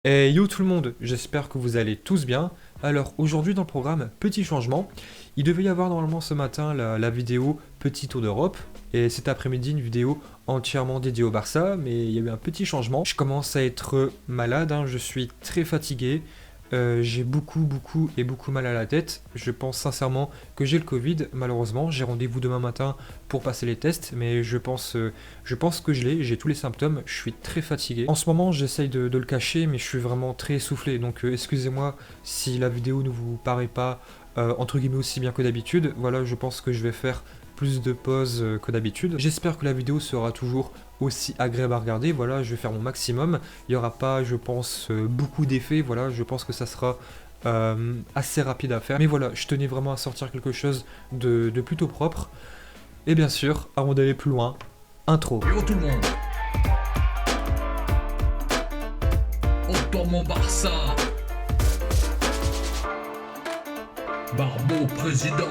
Et yo tout le monde, j'espère que vous allez tous bien. Alors aujourd'hui dans le programme, petit changement. Il devait y avoir normalement ce matin la vidéo Petit Tour d'Europe. Et cet après-midi une vidéo entièrement dédiée au Barça. Mais il y a eu un petit changement. Je commence à être malade, hein, je suis très fatigué. J'ai beaucoup mal à la tête. Je pense sincèrement que j'ai le Covid, malheureusement. J'ai rendez-vous demain matin pour passer les tests, mais je pense que je l'ai. J'ai tous les symptômes. Je suis très fatigué. En ce moment, j'essaye de le cacher, mais je suis vraiment très essoufflé. Donc, excusez-moi si la vidéo ne vous paraît pas entre guillemets aussi bien que d'habitude. Voilà, je pense que je vais faire plus de pauses que d'habitude. J'espère que la vidéo sera toujours aussi agréable à regarder. Voilà, je vais faire mon maximum. Il n'y aura pas, je pense, beaucoup d'effets. Voilà, je pense que ça sera assez rapide à faire. Mais voilà, je tenais vraiment à sortir quelque chose de plutôt propre. Et bien sûr, avant d'aller plus loin, intro. Yo tout le monde, entends mon Barça. Barbeau président.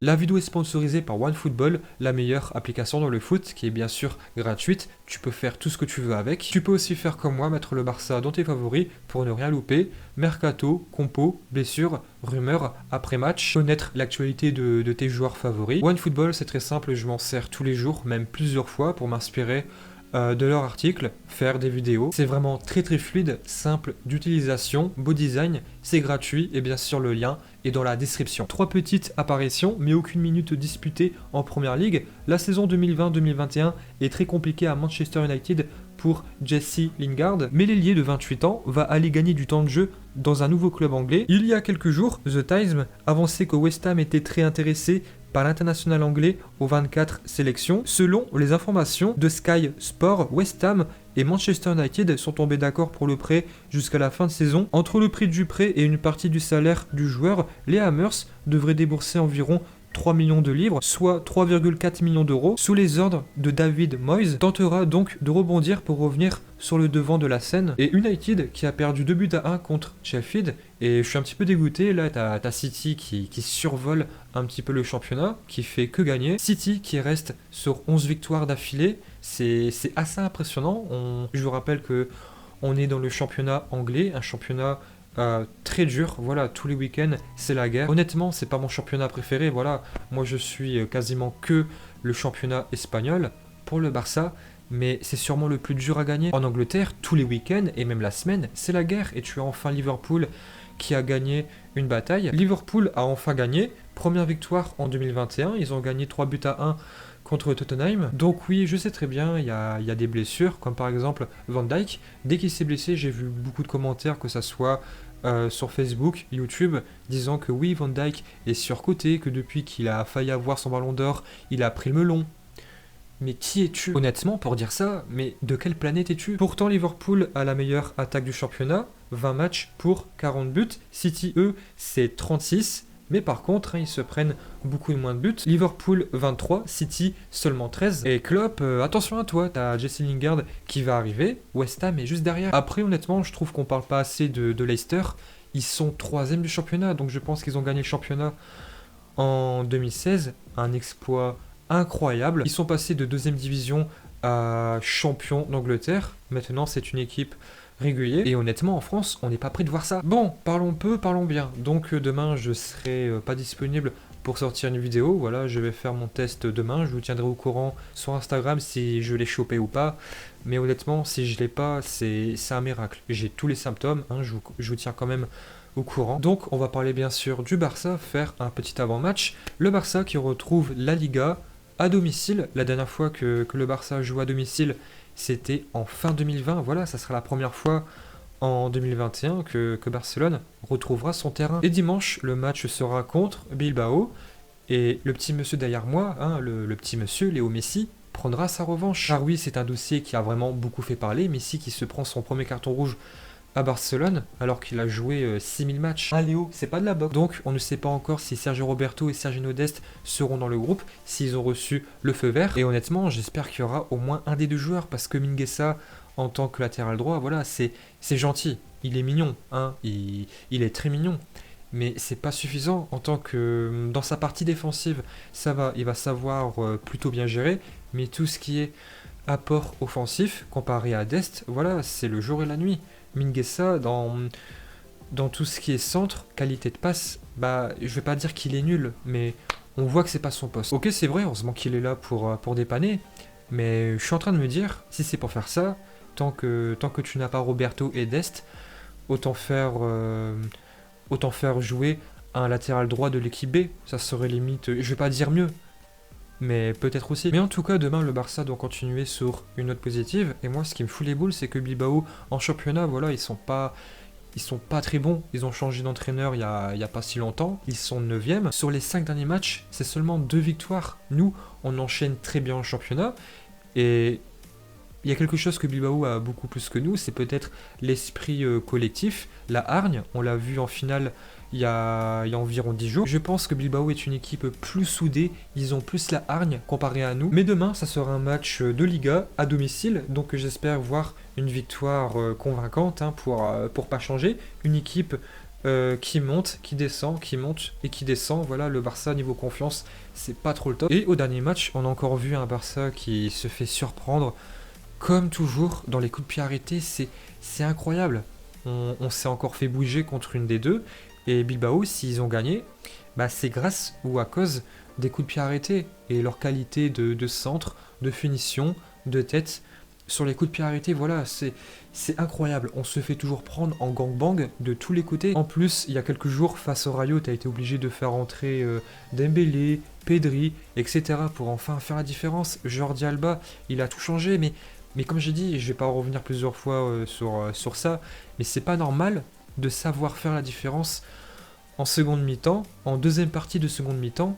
La vidéo est sponsorisée par OneFootball, la meilleure application dans le foot, qui est bien sûr gratuite. Tu peux faire tout ce que tu veux avec. Tu peux aussi faire comme moi, mettre le Barça dans tes favoris pour ne rien louper. Mercato, compo, blessures, rumeurs, après-match, connaître l'actualité de tes joueurs favoris. OneFootball, c'est très simple, je m'en sers tous les jours, même plusieurs fois, pour m'inspirer de leurs articles, faire des vidéos. C'est vraiment très fluide, simple d'utilisation, beau design, c'est gratuit et bien sûr le lien est dans la description. 3 petites apparitions, mais aucune minute disputée en Première Ligue. La saison 2020-2021 est très compliquée à Manchester United pour Jesse Lingard, mais l'ailier de 28 ans va aller gagner du temps de jeu dans un nouveau club anglais. Il y a quelques jours, The Times avançait que West Ham était très intéressé par l'international anglais aux 24 sélections. Selon les informations de Sky Sport, West Ham et Manchester United sont tombés d'accord pour le prêt jusqu'à la fin de saison. Entre le prix du prêt et une partie du salaire du joueur, les Hammers devraient débourser environ 3 millions de livres, soit 3,4 millions d'euros. Sous les ordres de David Moyes, tentera donc de rebondir pour revenir sur le devant de la scène. Et United qui a perdu 2 buts à 1 contre Sheffield. Et je suis un petit peu dégoûté, là t'as City qui survole un petit peu le championnat, qui fait que gagner. City qui reste sur 11 victoires d'affilée, c'est assez impressionnant. Je vous rappelle que on est dans le championnat anglais, un championnat très dur, voilà, tous les week-ends c'est la guerre. Honnêtement, c'est pas mon championnat préféré, voilà, moi je suis quasiment que le championnat espagnol pour le Barça, mais c'est sûrement le plus dur à gagner. En Angleterre, tous les week-ends et même la semaine, c'est la guerre, et tu as enfin Liverpool qui a gagné une bataille. Liverpool a enfin gagné, première victoire en 2021, ils ont gagné 3 buts à 1 contre Tottenham. Donc oui, je sais très bien, il y a des blessures, comme par exemple Van Dijk. Dès qu'il s'est blessé, j'ai vu beaucoup de commentaires, que ça soit sur Facebook, YouTube, disant que oui, Van Dijk est surcoté, que depuis qu'il a failli avoir son ballon d'or, il a pris le melon. Mais qui es-tu, honnêtement, pour dire ça? Mais de quelle planète es-tu? Pourtant, Liverpool a la meilleure attaque du championnat, 20 matchs pour 40 buts. City, eux, c'est 36. Mais par contre, ils se prennent beaucoup moins de buts. Liverpool 23, City seulement 13. Et Klopp, attention à toi, t'as Jesse Lingard qui va arriver. West Ham est juste derrière. Après, honnêtement, je trouve qu'on parle pas assez de Leicester. Ils sont 3e du championnat, donc je pense qu'ils ont gagné le championnat en 2016. Un exploit incroyable. Ils sont passés de 2e division à champion d'Angleterre. Maintenant, c'est une équipe régulier. Et honnêtement, en France, on n'est pas prêt de voir ça. Bon, parlons peu, parlons bien. Donc demain, je serai pas disponible pour sortir une vidéo. Voilà, je vais faire mon test demain. Je vous tiendrai au courant sur Instagram si je l'ai chopé ou pas. Mais honnêtement, si je l'ai pas, c'est un miracle. J'ai tous les symptômes, hein, je vous tiens quand même au courant. Donc, on va parler bien sûr du Barça, faire un petit avant-match. Le Barça qui retrouve la Liga à domicile. La dernière fois que le Barça joue à domicile, c'était en fin 2020, voilà, ça sera la première fois en 2021 que Barcelone retrouvera son terrain. Et dimanche, le match sera contre Bilbao, et le petit monsieur derrière moi, hein, le petit monsieur Léo Messi, prendra sa revanche. Car oui, c'est un dossier qui a vraiment beaucoup fait parler, Messi qui se prend son premier carton rouge à Barcelone, alors qu'il a joué 6000 matchs. Ah Léo, c'est pas de la boxe. Donc on ne sait pas encore si Sergio Roberto et Sergino Dest seront dans le groupe, s'ils ont reçu le feu vert. Et honnêtement, j'espère qu'il y aura au moins un des deux joueurs, parce que Mingueza, en tant que latéral droit, voilà, c'est gentil. Il est mignon, hein, il est très mignon. Mais c'est pas suffisant en tant que... Dans sa partie défensive, ça va, il va savoir plutôt bien gérer, mais tout ce qui est apport offensif comparé à Dest, voilà, c'est le jour et la nuit. Mingueza, dans tout ce qui est centre, qualité de passe, bah, je vais pas dire qu'il est nul, mais on voit que c'est pas son poste. Ok, c'est vrai, heureusement qu'il est là pour dépanner, mais je suis en train de me dire, si c'est pour faire ça, tant que tu n'as pas Roberto et Dest, autant faire, euh, autant faire jouer un latéral droit de l'équipe B, ça serait limite, je vais pas dire mieux, mais peut-être aussi. Mais en tout cas, demain, le Barça doit continuer sur une note positive. Et moi, ce qui me fout les boules, c'est que Bilbao, en championnat, voilà, ils sont pas très bons. Ils ont changé d'entraîneur il y a pas si longtemps. Ils sont 9e. Sur les 5 derniers matchs, c'est seulement 2 victoires. Nous, on enchaîne très bien en championnat. Et il y a quelque chose que Bilbao a beaucoup plus que nous, c'est peut-être l'esprit collectif, la hargne. On l'a vu en finale il y a environ 10 jours. Je pense que Bilbao est une équipe plus soudée, ils ont plus la hargne comparé à nous. Mais demain, ça sera un match de Liga à domicile, donc j'espère voir une victoire convaincante pour pas changer. Une équipe qui monte, qui descend, qui monte et qui descend. Voilà, le Barça niveau confiance, c'est pas trop le top. Et au dernier match, on a encore vu un Barça qui se fait surprendre. Comme toujours, dans les coups de pied arrêtés, c'est incroyable. On s'est encore fait bouger contre une des deux. Et Bilbao, s'ils ont gagné, bah c'est grâce ou à cause des coups de pied arrêtés et leur qualité de centre, de finition, de tête. Sur les coups de pied arrêtés, voilà, c'est incroyable. On se fait toujours prendre en gangbang de tous les côtés. En plus, il y a quelques jours, face au Rayo, tu as été obligé de faire entrer Dembélé, Pedri, etc. pour enfin faire la différence. Jordi Alba, il a tout changé, mais comme j'ai dit, je vais pas revenir plusieurs fois sur ça, mais c'est pas normal de savoir faire la différence en seconde mi-temps, en deuxième partie de seconde mi-temps,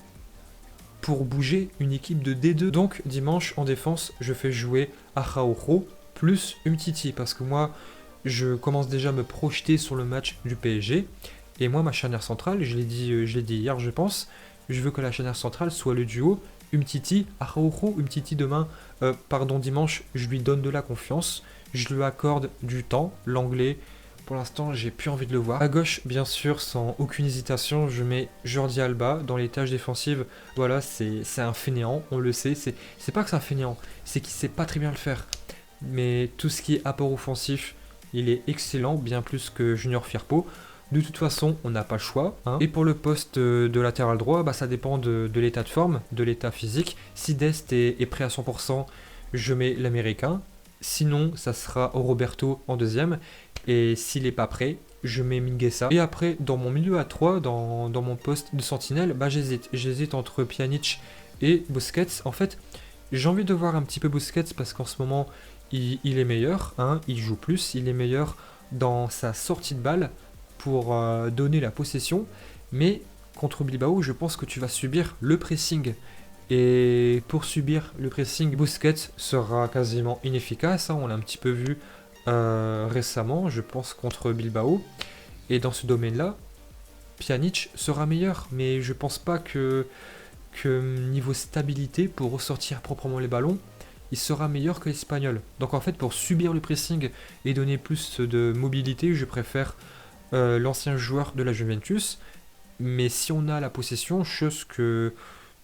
pour bouger une équipe de D2. Donc dimanche en défense, je fais jouer Araujo plus Umtiti, parce que moi, je commence déjà à me projeter sur le match du PSG, et moi, ma charnière centrale, je l'ai dit hier, je pense, je veux que la charnière centrale soit le duo Umtiti, Araujo. Umtiti dimanche, je lui donne de la confiance, je lui accorde du temps, l'anglais. Pour l'instant, j'ai plus envie de le voir. À gauche, bien sûr, sans aucune hésitation, je mets Jordi Alba dans les tâches défensives. Voilà, c'est un fainéant, on le sait. C'est pas que c'est un fainéant, c'est qu'il sait pas très bien le faire. Mais tout ce qui est apport offensif, il est excellent, bien plus que Junior Firpo. De toute façon, on n'a pas le choix. Hein. Et pour le poste de latéral droit, bah, ça dépend de l'état de forme, de l'état physique. Si Dest est prêt à 100%, je mets l'américain. Sinon, ça sera Roberto en deuxième. Et s'il n'est pas prêt, je mets Mingueza. Et après, dans mon milieu à 3, dans mon poste de sentinelle, bah, j'hésite. J'hésite entre Pjanic et Busquets. En fait, j'ai envie de voir un petit peu Busquets parce qu'en ce moment, il est meilleur. Hein, il joue plus. Il est meilleur dans sa sortie de balle pour donner la possession. Mais contre Bilbao, je pense que tu vas subir le pressing. Et pour subir le pressing, Busquets sera quasiment inefficace. Hein, on l'a un petit peu vu récemment, je pense, contre Bilbao. Et dans ce domaine-là, Pjanic sera meilleur. Mais je pense pas que niveau stabilité, pour ressortir proprement les ballons, il sera meilleur que l'Espagnol. Donc en fait, pour subir le pressing et donner plus de mobilité, je préfère l'ancien joueur de la Juventus. Mais si on a la possession, chose que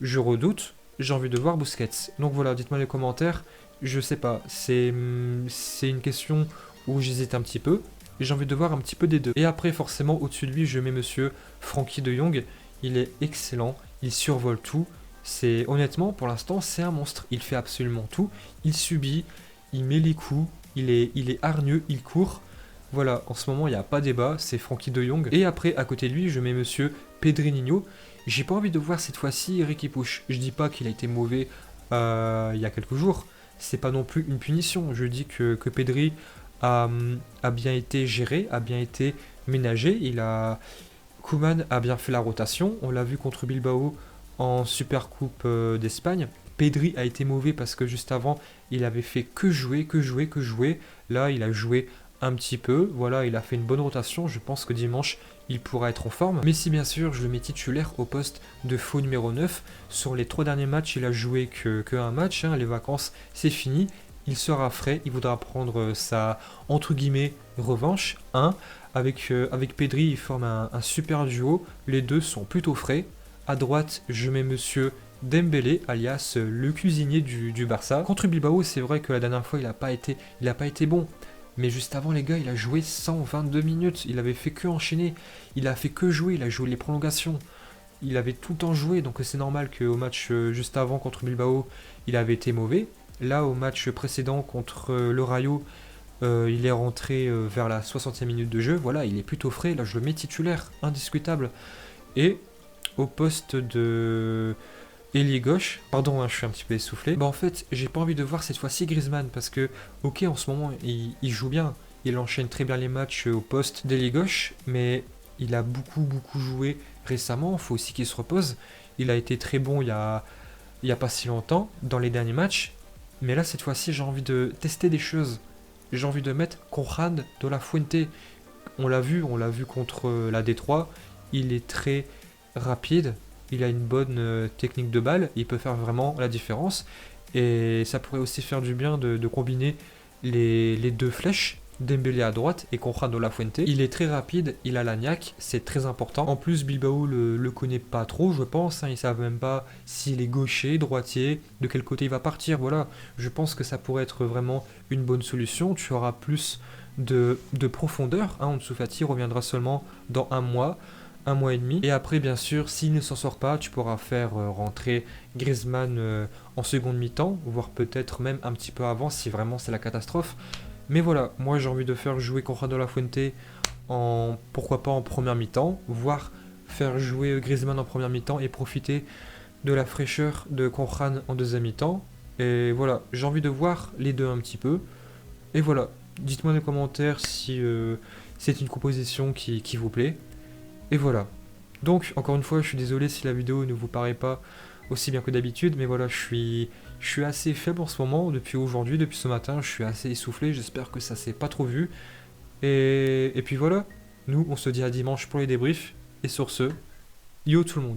je redoute, j'ai envie de voir Busquets. Donc voilà, dites-moi dans les commentaires. Je sais pas, c'est une question où j'hésite un petit peu. J'ai envie de voir un petit peu des deux. Et après, forcément, au-dessus de lui, je mets monsieur Frenkie de Jong. Il est excellent, il survole tout. Honnêtement, pour l'instant, c'est un monstre. Il fait absolument tout. Il subit, il met les coups, il est hargneux, il court. Voilà, en ce moment, il n'y a pas débat, c'est Frenkie de Jong. Et après, à côté de lui, je mets monsieur Pedrinho. J'ai pas envie de voir cette fois-ci Riqui Puig. Je dis pas qu'il a été mauvais il y a quelques jours. C'est pas non plus une punition. Je dis que Pedri a bien été géré, a bien été ménagé. Koeman a bien fait la rotation. On l'a vu contre Bilbao en Supercoupe d'Espagne. Pedri a été mauvais parce que juste avant, il avait fait que jouer. Là, il a joué un petit peu. Voilà, il a fait une bonne rotation. Je pense que dimanche, il pourra être en forme. Mais si bien sûr, je le mets titulaire au poste de faux numéro 9. Sur les 3 derniers matchs, il a joué que un match. Hein. Les vacances, c'est fini. Il sera frais. Il voudra prendre sa, entre guillemets, revanche. Hein. Avec Pedri, il forme un super duo. Les deux sont plutôt frais. À droite, je mets monsieur Dembélé, alias le cuisinier du Barça. Contre Bilbao, c'est vrai que la dernière fois, il n'a pas été bon. Mais juste avant, les gars, il a joué 122 minutes. Il avait fait que enchaîner. Il a fait que jouer. Il a joué les prolongations. Il avait tout le temps joué. Donc c'est normal qu'au match juste avant contre Bilbao, il avait été mauvais. Là, au match précédent contre le Rayo, il est rentré vers la 60e minute de jeu. Voilà, il est plutôt frais. Là, je le mets titulaire, indiscutable. Et au poste de ailier gauche, pardon, hein, je suis un petit peu essoufflé. Bah en fait, j'ai pas envie de voir cette fois-ci Griezmann parce que, ok, en ce moment, il joue bien. Il enchaîne très bien les matchs au poste d'ailier gauche, mais il a beaucoup joué récemment. Il faut aussi qu'il se repose. Il a été très bon il y a pas si longtemps dans les derniers matchs. Mais là, cette fois-ci, j'ai envie de tester des choses. J'ai envie de mettre Conrad de la Fuente. On l'a vu contre la D3. Il est très rapide, il a une bonne technique de balle, il peut faire vraiment la différence. Et ça pourrait aussi faire du bien de combiner les deux flèches, Dembélé à droite et Conrad de la Fuente. Il est très rapide, il a la niaque, c'est très important. En plus, Bilbao le connaît pas trop, je pense. Hein, ils savent même pas s'il est gaucher, droitier, de quel côté il va partir. Voilà, je pense que ça pourrait être vraiment une bonne solution. Tu auras plus de profondeur. Hein, Ansu Fati reviendra seulement dans un mois et demi. Et après, bien sûr, s'il ne s'en sort pas, tu pourras faire rentrer Griezmann en seconde mi-temps, voire peut-être même un petit peu avant si vraiment c'est la catastrophe. Mais voilà, moi j'ai envie de faire jouer Conrad de la Fuente pourquoi pas en première mi-temps, voire faire jouer Griezmann en première mi-temps et profiter de la fraîcheur de Conrad en deuxième mi-temps. Et voilà, j'ai envie de voir les deux un petit peu. Et voilà, dites-moi dans les commentaires si c'est une composition qui vous plaît. Et voilà. Donc, encore une fois, je suis désolé si la vidéo ne vous paraît pas aussi bien que d'habitude, mais voilà, je suis assez faible en ce moment, depuis aujourd'hui, depuis ce matin, je suis assez essoufflé, j'espère que ça s'est pas trop vu. Et puis voilà, nous, on se dit à dimanche pour les débriefs, et sur ce, yo tout le monde.